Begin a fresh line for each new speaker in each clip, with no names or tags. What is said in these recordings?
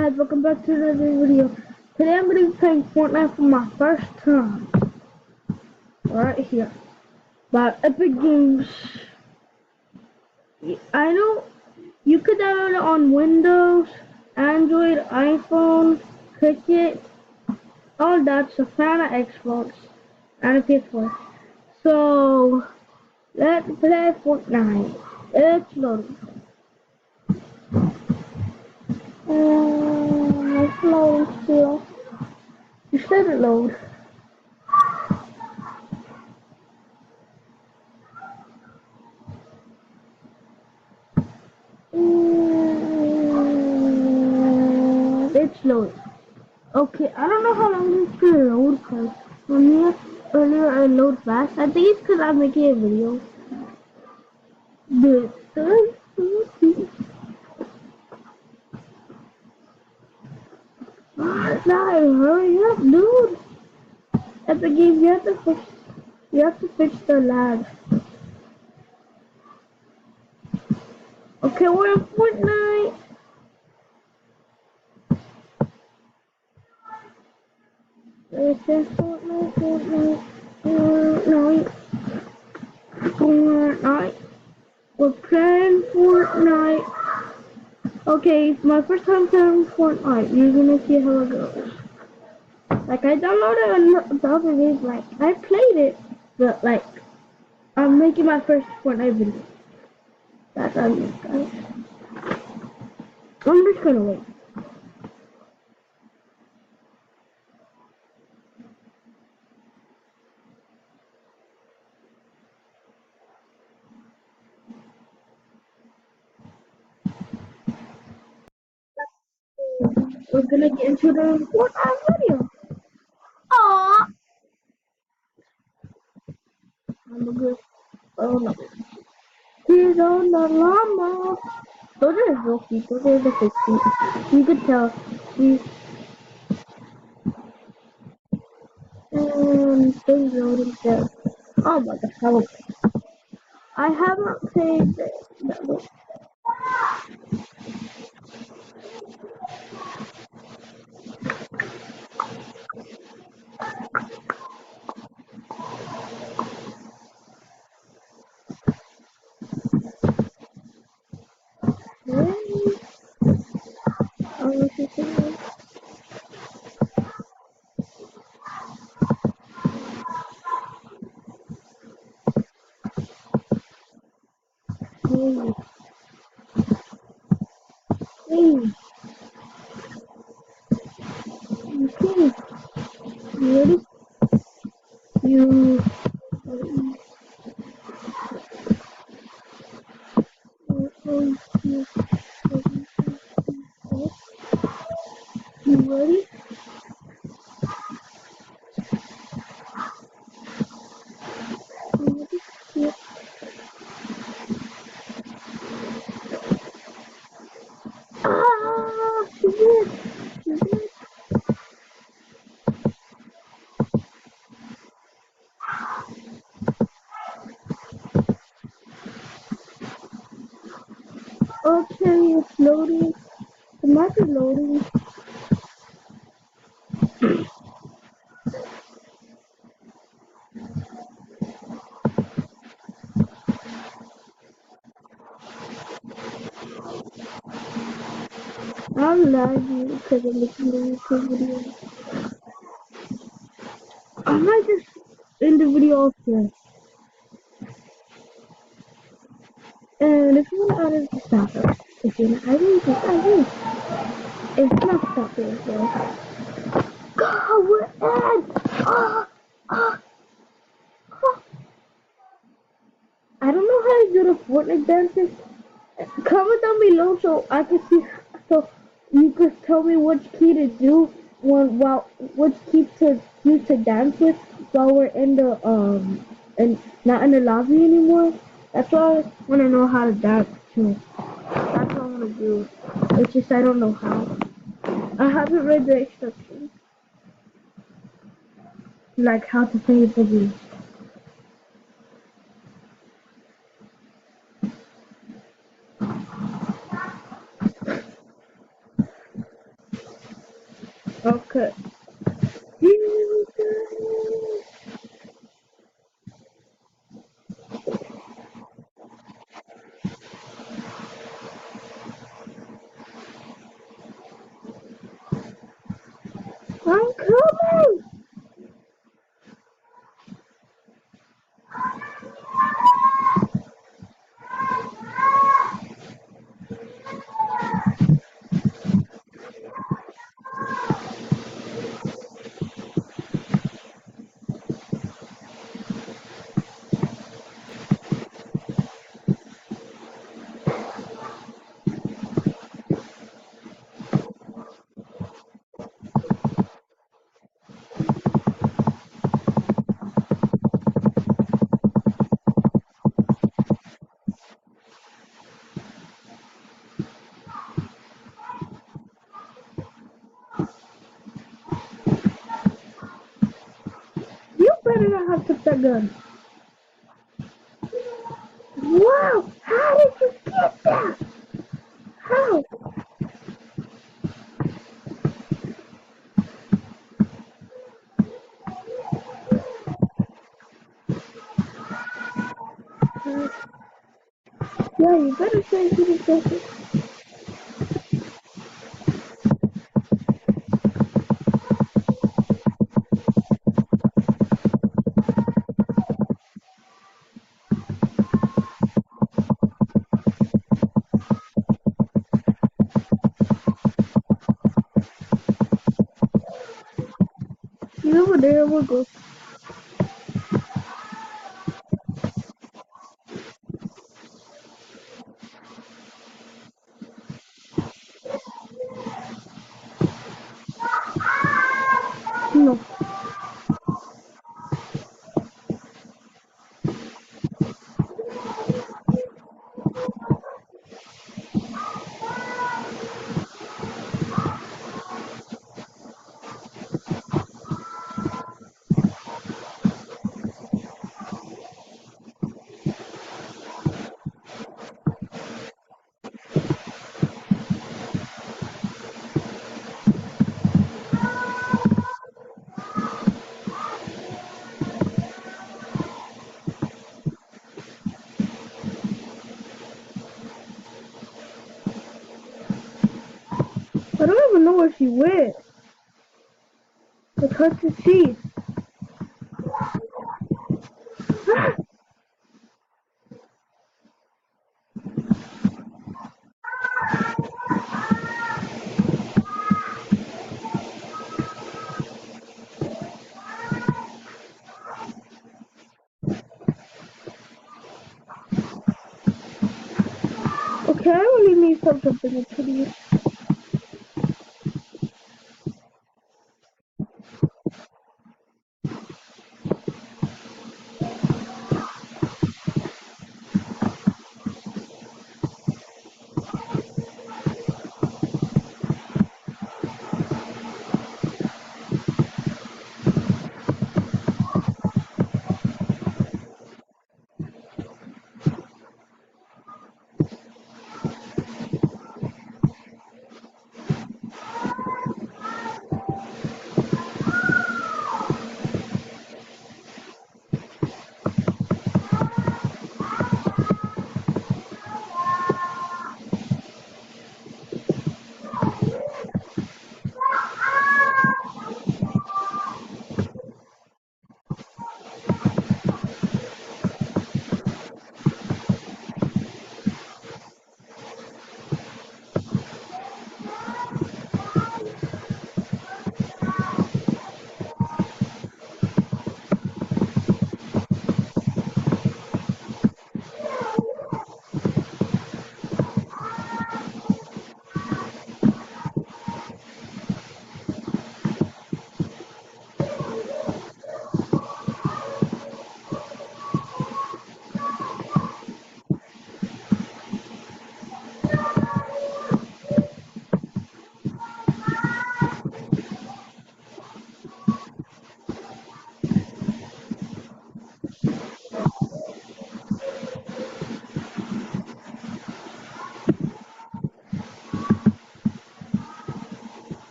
guys, welcome back to another video. Today I'm going to be playing Fortnite for my first time. Right here. By Epic Games. I know you could download it on Windows, Android, iPhone, Cricket, all that stuff, and an Xbox, and a PS4. So, let's play Fortnite. It's loading. It's loading still. You said it load. It's loading. Okay, I don't know how long this is gonna load because when me earlier it load fast. I think it's because I'm making a video. But hurry up, dude. At the game, you have to fix the lag. Okay, we're in Fortnite. It says Fortnite. We're playing Fortnite. Okay, it's my first time playing Fortnite. You're gonna see how it goes. Like, I downloaded the other days, like, I played it, but, like, I'm making my first Fortnite video. That's on this, guys. I'm just gonna wait. We're gonna get into the Fortnite video. Aww! I'm a good. Oh no. He's on the llama. Those are his real feet. Those are the fake feet. You could tell. He's things loading there. Oh my gosh, I haven't played that. Hey, hey, okay, you ready? You, you ready? Yeah. Ah, she did. She did. Okay, it's loading. The map is loading. I'm lagging because I'm making the YouTube video. I might just end the video off here. And if you want to add it, stop it. If you're not adding it, just add it. It's not stopping, so. God, we're at! I don't know how to do the Fortnite dances. Comment down below so I can see, so you could tell me which key to do which key to use to dance with while we're in the and not in the lobby anymore. That's why I want to know how to dance too. That's what I want to do. It's just I don't know how. I haven't read the instructions, like how to play the game. Okay. I'm coming! You better not have took that gun. Wow! How did you get that? How? Yeah, you better say you did this. You over there, we'll go. No. I don't even know where she went. It's hard to see. Okay, I really need something to you.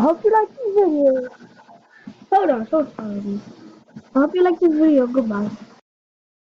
hope you like this video. Hold on, so sorry. I hope you like this video. Goodbye.